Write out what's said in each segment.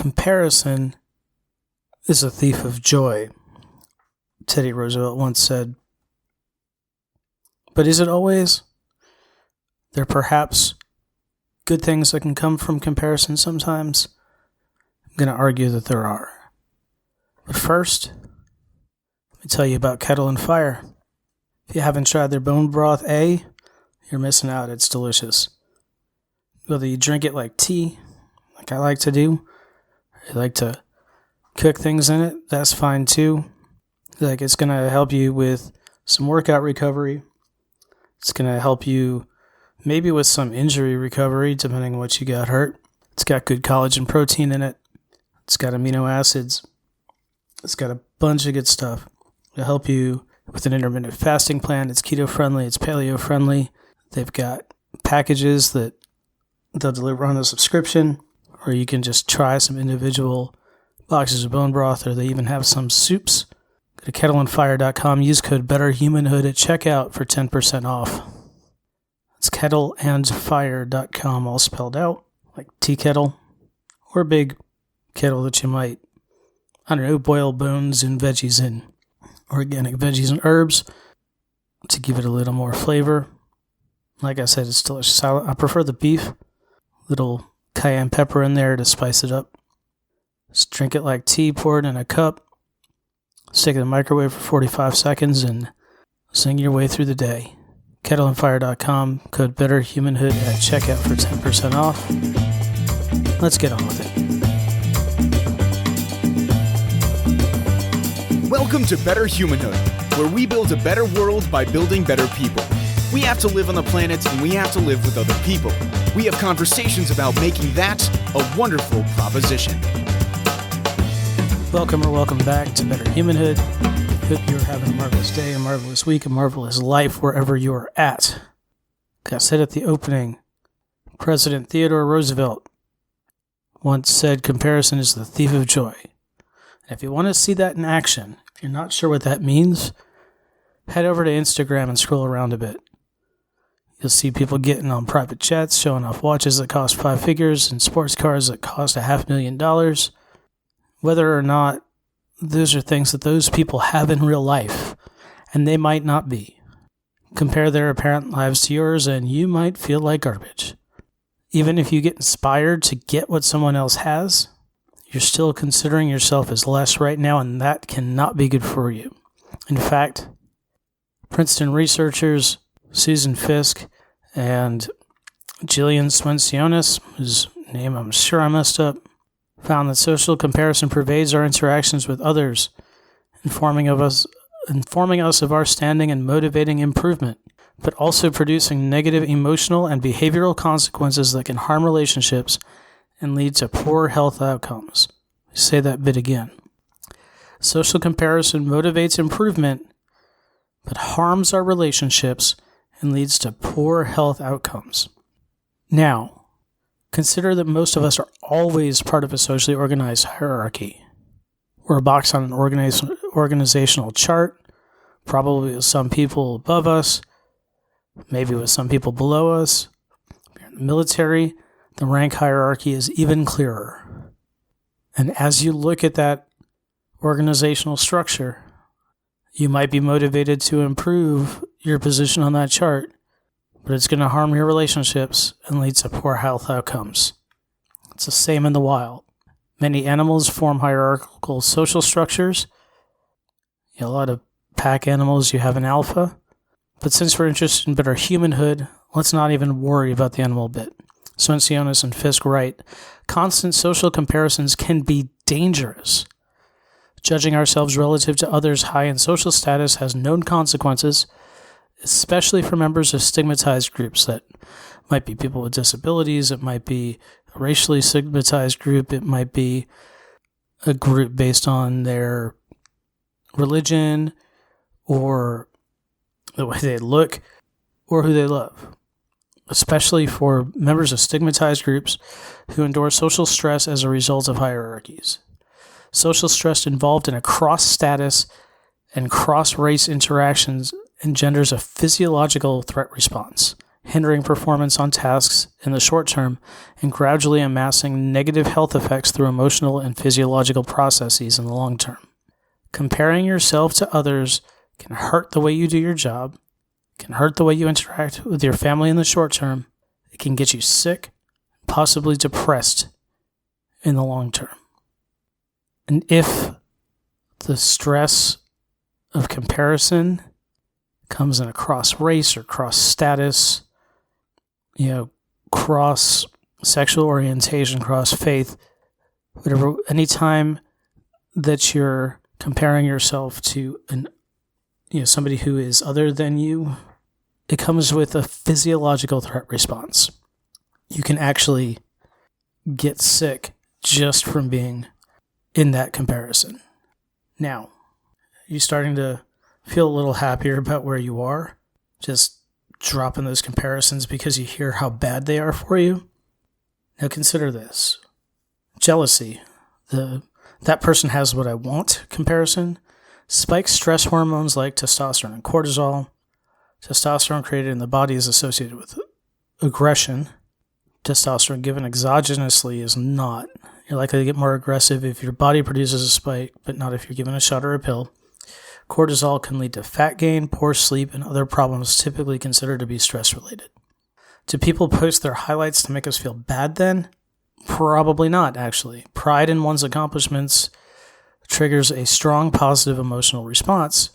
Comparison is a thief of joy, Teddy Roosevelt once said. But is it always? There are perhaps good things that can come from comparison sometimes. I'm going to argue that there are. But first, let me tell you about Kettle and Fire. If you haven't tried their bone broth, you're missing out. It's delicious. Whether you drink it like tea, like I like to do, or you like to cook things in it, that's fine too. Like, it's going to help you with some workout recovery. It's going to help you maybe with some injury recovery, depending on what you got hurt. It's got good collagen protein in it. It's got amino acids. It's got a bunch of good stuff. It'll help you with an intermittent fasting plan. It's keto friendly. It's paleo friendly. They've got packages that they'll deliver on a subscription, or you can just try some individual boxes of bone broth, or they even have some soups. Go to kettleandfire.com. Use code BetterHumanhood at checkout for 10% off. It's kettleandfire.com, all spelled out, like tea kettle, or a big kettle that you might, boil bones and veggies in. Organic veggies and herbs to give it a little more flavor. Like I said, it's delicious. I prefer the beef. Little cayenne pepper in there to spice it up. Just drink it like tea, pour it in a cup. Stick it in the microwave for 45 seconds and sing your way through the day. Kettleandfire.com, code BetterHumanhood at checkout for 10% off. Let's get on with it. Welcome to Better Humanhood, where we build a better world by building better people. We have to live on the planet, and we have to live with other people. We have conversations about making that a wonderful proposition. Welcome back to Better Humanhood. Hope you're having a marvelous day, a marvelous week, a marvelous life wherever you're at. Like I said at the opening, President Theodore Roosevelt once said, comparison is the thief of joy. And if you want to see that in action, if you're not sure what that means, head over to Instagram and scroll around a bit. You'll see people getting on private jets, showing off watches that cost 5 figures and sports cars that cost $500,000. Whether or not those are things that those people have in real life, and they might not be. Compare their apparent lives to yours, and you might feel like garbage. Even if you get inspired to get what someone else has, you're still considering yourself as less right now, and that cannot be good for you. In fact, Princeton researchers Susan Fisk and Jillian Swensionis, whose name I'm sure I messed up, found that social comparison pervades our interactions with others, informing us of our standing and motivating improvement, but also producing negative emotional and behavioral consequences that can harm relationships and lead to poor health outcomes. Say that bit again. Social comparison motivates improvement, but harms our relationships and leads to poor health outcomes. Now, consider that most of us are always part of a socially organized hierarchy. We're a box on an organizational chart, probably with some people above us, maybe with some people below us. If you're in the military, the rank hierarchy is even clearer. And as you look at that organizational structure, you might be motivated to improve your position on that chart, but it's going to harm your relationships and lead to poor health outcomes. It's the same in the wild. Many animals form hierarchical social structures. A lot of pack animals, you have an alpha. But since we're interested in better humanhood, let's not even worry about the animal bit. Swensionis and Fisk write, constant social comparisons can be dangerous. Judging ourselves relative to others high in social status has known consequences, especially for members of stigmatized groups. That might be people with disabilities, it might be a racially stigmatized group, it might be a group based on their religion or the way they look or who they love. Especially for members of stigmatized groups who endure social stress as a result of hierarchies. Social stress involved in a cross-status and cross-race interactions engenders a physiological threat response. hindering performance on tasks in the short term, and gradually amassing negative health effects through emotional and physiological processes in the long term. Comparing yourself to others can hurt the way you do your job, can hurt the way you interact with your family in the short term. It can get you sick, possibly depressed in the long term. And if the stress of comparison comes in a cross race or cross status, cross sexual orientation, cross faith, whatever, anytime that you're comparing yourself to somebody who is other than you, it comes with a physiological threat response. You can actually get sick just from being in that comparison. Now, are you starting to feel a little happier about where you are? Just dropping those comparisons because you hear how bad they are for you? Now consider this. Jealousy, that person has what I want comparison, spikes stress hormones like testosterone and cortisol. Testosterone created in the body is associated with aggression. Testosterone given exogenously is not. You're likely to get more aggressive if your body produces a spike, but not if you're given a shot or a pill. Cortisol can lead to fat gain, poor sleep, and other problems typically considered to be stress-related. Do people post their highlights to make us feel bad then? Probably not, actually. Pride in one's accomplishments triggers a strong positive emotional response,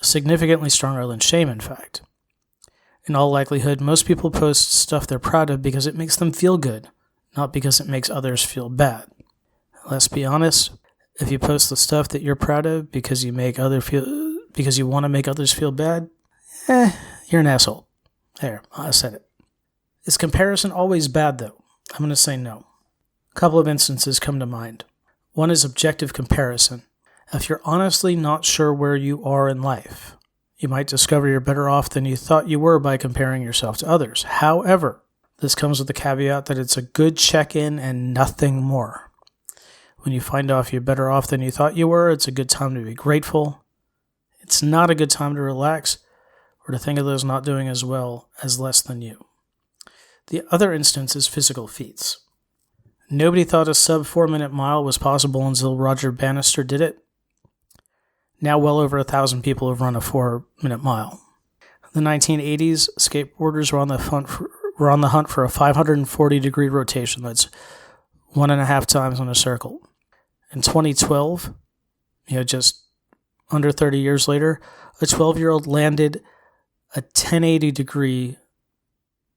significantly stronger than shame, in fact. In all likelihood, most people post stuff they're proud of because it makes them feel good, not because it makes others feel bad. Let's be honest, if you post the stuff that you're proud of because you want to make others feel bad, you're an asshole. There, I said it. Is comparison always bad, though? I'm going to say no. A couple of instances come to mind. One is objective comparison. If you're honestly not sure where you are in life, you might discover you're better off than you thought you were by comparing yourself to others. However, this comes with the caveat that it's a good check-in and nothing more. When you find out you're better off than you thought you were, it's a good time to be grateful. It's not a good time to relax or to think of those not doing as well as less than you. The other instance is physical feats. Nobody thought a sub 4-minute mile was possible until Roger Bannister did it. Now well over 1,000 people have run a 4-minute mile. In the 1980s, skateboarders were on the hunt for a 540-degree rotation. That's 1.5 times in a circle. In 2012, just under 30 years later, a 12-year-old landed a 1080-degree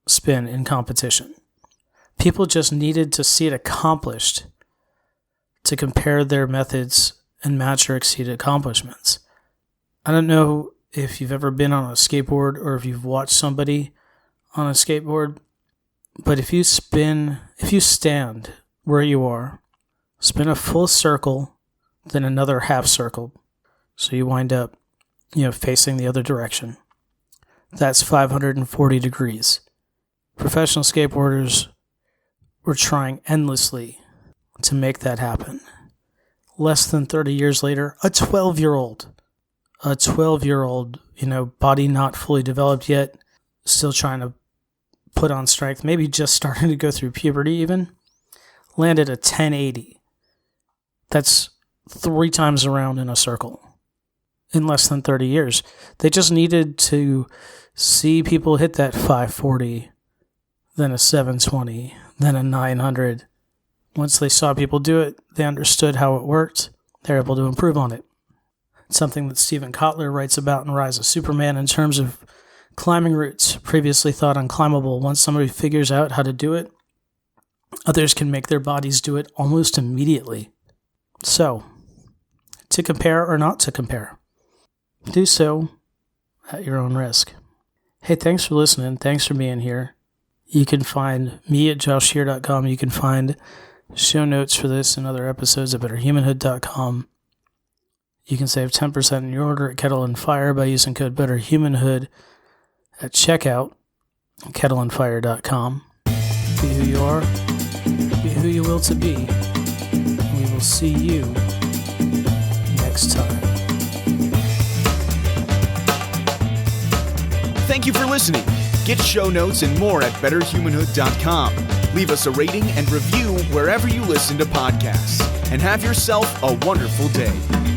spin in competition. People just needed to see it accomplished to compare their methods and match or exceed accomplishments. I don't know if you've ever been on a skateboard or if you've watched somebody on a skateboard, but if you stand where you are, spin a full circle, then another half circle, so you wind up, facing the other direction. That's 540 degrees. Professional skateboarders were trying endlessly to make that happen. Less than 30 years later, a 12-year-old, body not fully developed yet, still trying to put on strength, maybe just starting to go through puberty even, landed a 1080. That's 3 times around in a circle in less than 30 years. They just needed to see people hit that 540, then a 720, then a 900. Once they saw people do it, they understood how it worked. They're able to improve on it. It's something that Stephen Kotler writes about in Rise of Superman in terms of climbing routes previously thought unclimbable. Once somebody figures out how to do it, others can make their bodies do it almost immediately. So, to compare or not to compare, do so at your own risk. Hey, thanks for listening. Thanks for being here. You can find me at joshshear.com. You can find show notes for this and other episodes at betterhumanhood.com. You can save 10% in your order at Kettle and Fire by using code BetterHumanhood at checkout at kettleandfire.com. Be who you are. Be who you will to be. We will see you next time. Thank you for listening. Get show notes and more at betterhumanhood.com. Leave us a rating and review wherever you listen to podcasts. And have yourself a wonderful day.